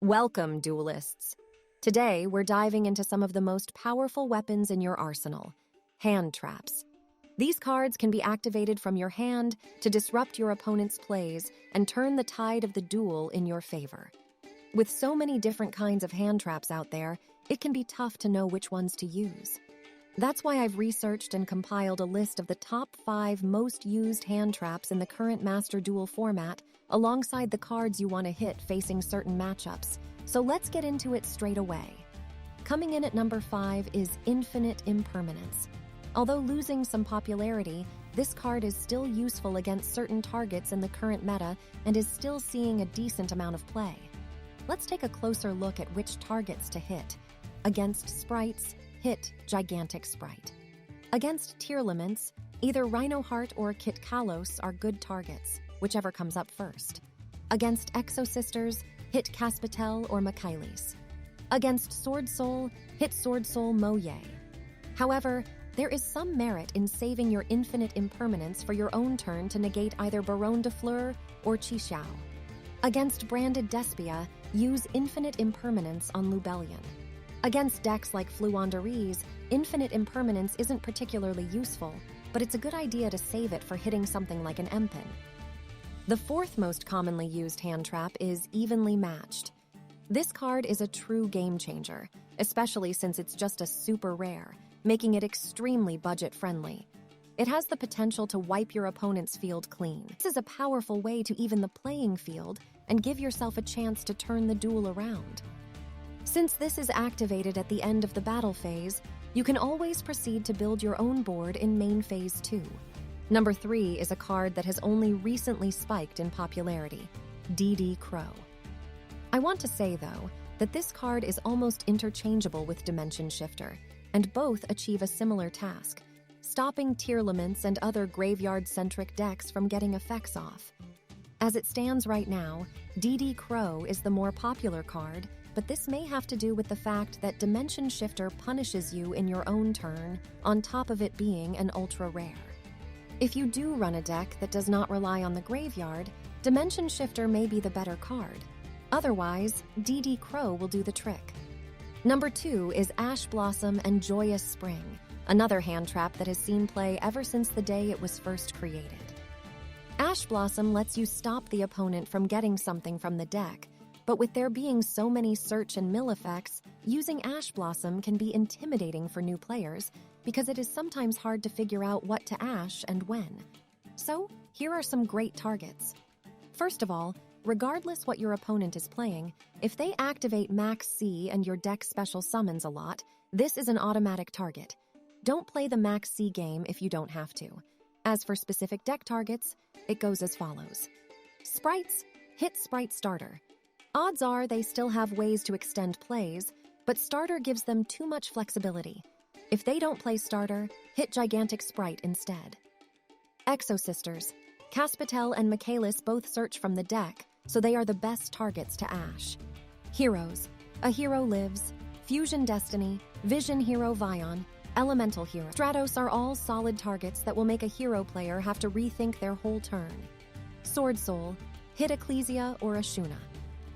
Welcome, duelists. Today, we're diving into some of the most powerful weapons in your arsenal, hand traps. These cards can be activated from your hand to disrupt your opponent's plays and turn the tide of the duel in your favor. With so many different kinds of hand traps out there, it can be tough to know which ones to use. That's why I've researched and compiled a list of the top 5 most used hand traps in the current Master Duel format, alongside the cards you want to hit facing certain matchups. So let's get into it straight away. Coming in at number 5 is Infinite Impermanence. Although losing some popularity, this card is still useful against certain targets in the current meta and is still seeing a decent amount of play. Let's take a closer look at which targets to hit. Against Sprights, hit Gigantic Sprite. Against Tearlaments, either Rhino Heart or Kit Kalos are good targets, whichever comes up first. Against Exo-Sisters, hit Caspitel or Michaelis. Against Sword Soul, hit Sword Soul Moye. However, there is some merit in saving your Infinite Impermanence for your own turn to negate either Baronne de Fleur or Chixiao. Against branded Despia, use Infinite Impermanence on Lubellion. Against decks like Fluanderies, Infinite Impermanence isn't particularly useful, but it's a good idea to save it for hitting something like an Empin. The fourth most commonly used hand trap is Evenly Matched. This card is a true game changer, especially since it's just a super rare, making it extremely budget-friendly. It has the potential to wipe your opponent's field clean. This is a powerful way to even the playing field and give yourself a chance to turn the duel around. Since this is activated at the end of the battle phase, you can always proceed to build your own board in main phase 2. Number 3 is a card that has only recently spiked in popularity, DD Crow. I want to say, though, that this card is almost interchangeable with Dimension Shifter, and both achieve a similar task, stopping Tearlaments and other graveyard-centric decks from getting effects off. As it stands right now, DD Crow is the more popular card, but this may have to do with the fact that Dimension Shifter punishes you in your own turn, on top of it being an ultra rare. If you do run a deck that does not rely on the graveyard, Dimension Shifter may be the better card. Otherwise, DD Crow will do the trick. Number 2 is Ash Blossom and Joyous Spring, another hand trap that has seen play ever since the day it was first created. Ash Blossom lets you stop the opponent from getting something from the deck, but with there being so many search and mill effects, using Ash Blossom can be intimidating for new players because it is sometimes hard to figure out what to ash and when. So, here are some great targets. First of all, regardless what your opponent is playing, if they activate Maxx C and your deck special summons a lot, this is an automatic target. Don't play the Maxx C game if you don't have to. As for specific deck targets, it goes as follows. Sprights, hit Sprite Starter. Odds are they still have ways to extend plays, but Starter gives them too much flexibility. If they don't play Starter, hit Gigantic Sprite instead. Exo-Sisters. Caspitel and Michaelis both search from the deck, so they are the best targets to ash. Heroes. A Hero Lives, Fusion Destiny, Vision Hero Vion, Elemental Hero. Stratos are all solid targets that will make a hero player have to rethink their whole turn. Sword Soul. Hit Ecclesia or Ashuna.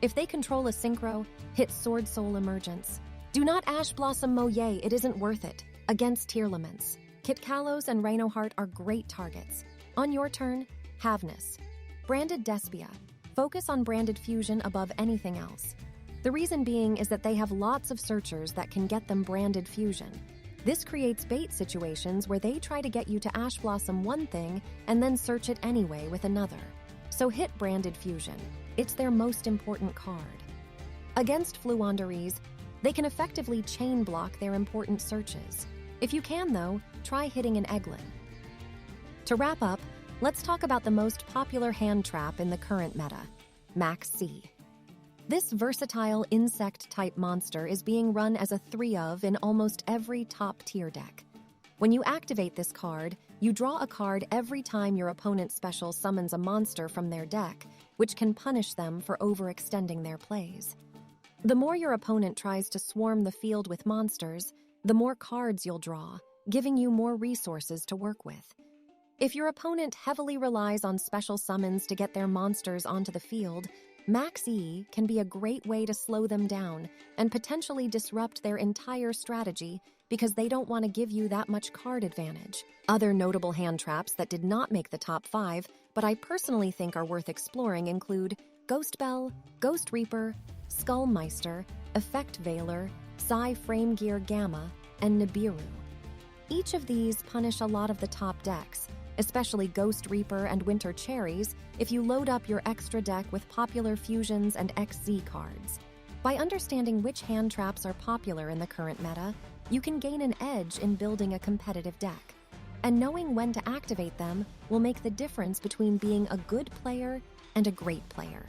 If they control a synchro, hit Sword Soul Emergence. Do not Ash Blossom Moye, it isn't worth it. Against Tearlaments. Kit Kalos and Rhino Heart are great targets. On your turn, Havness. Branded Despia. Focus on Branded Fusion above anything else. The reason being is that they have lots of searchers that can get them Branded Fusion. This creates bait situations where they try to get you to Ash Blossom one thing and then search it anyway with another. So hit Branded Fusion. It's their most important card. Against Fluanderies, they can effectively chain block their important searches. If you can, though, try hitting an Eglin. To wrap up, let's talk about the most popular hand trap in the current meta, Maxx C. This versatile insect-type monster is being run as a 3-of in almost every top-tier deck. When you activate this card, you draw a card every time your opponent's special summons a monster from their deck, which can punish them for overextending their plays. The more your opponent tries to swarm the field with monsters, the more cards you'll draw, giving you more resources to work with. If your opponent heavily relies on special summons to get their monsters onto the field, Maxx C can be a great way to slow them down and potentially disrupt their entire strategy because they don't want to give you that much card advantage. Other notable hand traps that did not make the top 5, but I personally think are worth exploring include Belle, Ghost Reaper, Skull Meister, Effect Veiler, Psy-Framegear Gamma, and Nibiru. Each of these punish a lot of the top decks, especially Ghost Reaper and Winter Cherries, if you load up your extra deck with popular fusions and XZ cards. By understanding which hand traps are popular in the current meta, you can gain an edge in building a competitive deck. And knowing when to activate them will make the difference between being a good player and a great player.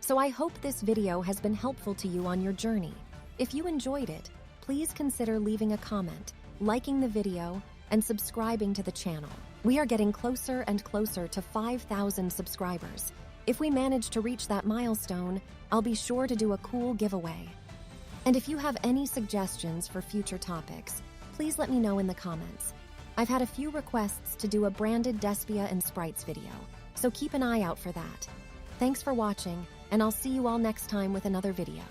So I hope this video has been helpful to you on your journey. If you enjoyed it, please consider leaving a comment, liking the video, and subscribing to the channel. We are getting closer and closer to 5,000 subscribers. If we manage to reach that milestone, I'll be sure to do a cool giveaway. And if you have any suggestions for future topics, please let me know in the comments. I've had a few requests to do a branded Despia and Sprights video, so keep an eye out for that. Thanks for watching, and I'll see you all next time with another video.